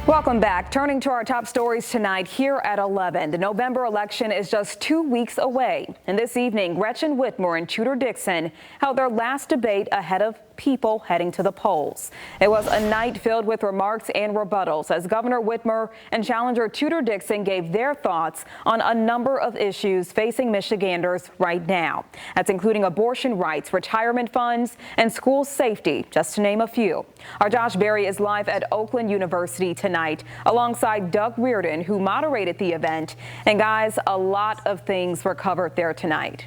Welcome back. Turning to our top stories tonight here at 11. The November election is just 2 weeks away. And this evening, Gretchen Whitmer and Tudor Dixon held their last debate ahead of people heading to the polls. It was a night filled with remarks and rebuttals as Governor Whitmer and challenger Tudor Dixon gave their thoughts on a number of issues facing Michiganders right now. That's including abortion rights, retirement funds, and school safety, just to name a few. Our Josh Berry is live at Oakland University tonight alongside Doug Reardon, who moderated the event. And guys, a lot of things were covered there tonight.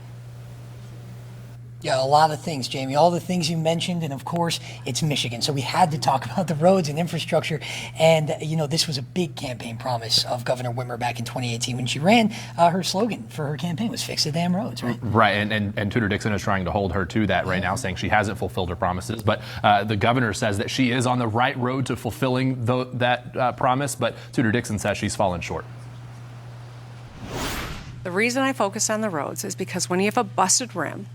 Yeah, a lot of things, Jamie. All the things you mentioned, and of course, it's Michigan. So we had to talk about the roads and infrastructure. And, you know, this was a big campaign promise of Governor Whitmer back in 2018 when she ran. Her slogan for her campaign was "Fix the damn roads," right? Right, and Tudor Dixon is trying to hold her to that right now, saying she hasn't fulfilled her promises. But the governor says that she is on the right road to fulfilling that promise, but Tudor Dixon says she's fallen short. The reason I focus on the roads is because when you have a busted rim,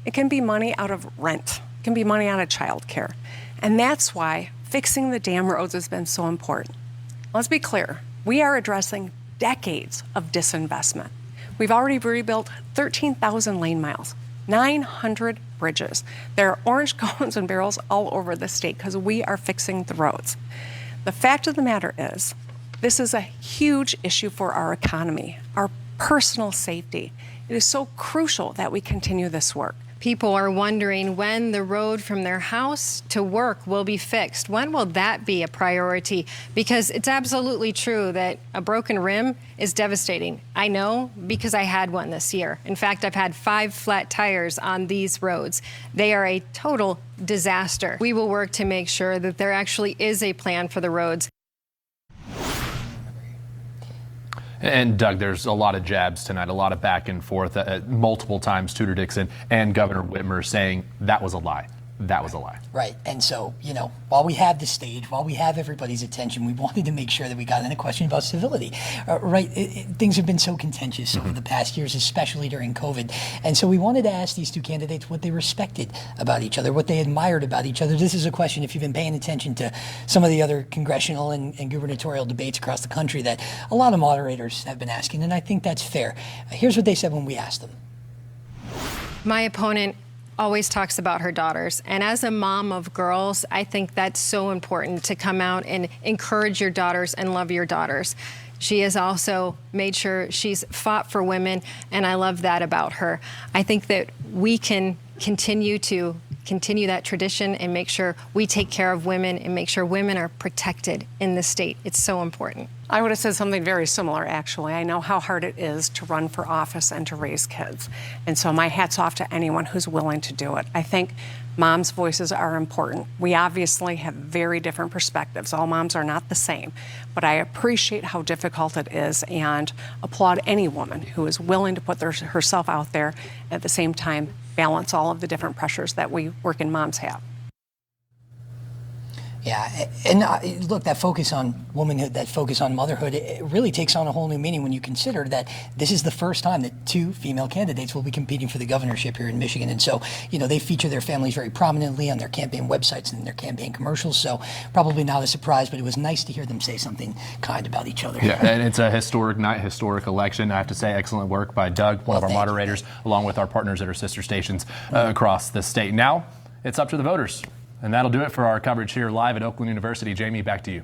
it can be money out of rent. It can be money out of childcare. And that's why fixing the damn roads has been so important. Let's be clear. We are addressing decades of disinvestment. We've already rebuilt 13,000 lane miles, 900 bridges. There are orange cones and barrels all over the state because we are fixing the roads. The fact of the matter is, this is a huge issue for our economy, our personal safety. It is so crucial that we continue this work. People are wondering when the road from their house to work will be fixed. When will that be a priority? Because it's absolutely true that a broken rim is devastating. I know because I had one this year. In fact, I've had 5 flat tires on these roads. They are a total disaster. We will work to make sure that there actually is a plan for the roads. And Doug, there's a lot of jabs tonight, a lot of back and forth. Multiple times, Tudor Dixon and Governor Whitmer saying that was a lie. That was a lie. Right. And so, you know, while we have the stage, while we have everybody's attention, we wanted to make sure that we got in a question about civility. Right. Things have been so contentious over the past years, especially during COVID. And so we wanted to ask these two candidates what they respected about each other, what they admired about each other. This is a question, if you've been paying attention to some of the other congressional and gubernatorial debates across the country, that a lot of moderators have been asking. And I think that's fair. Here's what they said when we asked them. My opponent always talks about her daughters. And as a mom of girls, I think that's so important to come out and encourage your daughters and love your daughters. She has also made sure she's fought for women, and I love that about her. I think that we can continue that tradition and make sure we take care of women and make sure women are protected in the state. It's so important. I would have said something very similar, actually. I know how hard it is to run for office and to raise kids. And so my hat's off to anyone who's willing to do it. I think moms' voices are important. We obviously have very different perspectives. All moms are not the same. But I appreciate how difficult it is and applaud any woman who is willing to put herself out there, at the same time balance all of the different pressures that we working moms have. Yeah, and look, that focus on womanhood, that focus on motherhood, it really takes on a whole new meaning when you consider that this is the first time that 2 female candidates will be competing for the governorship here in Michigan. And so, you know, they feature their families very prominently on their campaign websites and their campaign commercials. So probably not a surprise, but it was nice to hear them say something kind about each other. Yeah, and it's a historic night, historic election. I have to say, excellent work by Doug, one of our moderators, along with our partners at our sister stations across the state. Now, it's up to the voters. And that'll do it for our coverage here live at Oakland University. Jamie, back to you.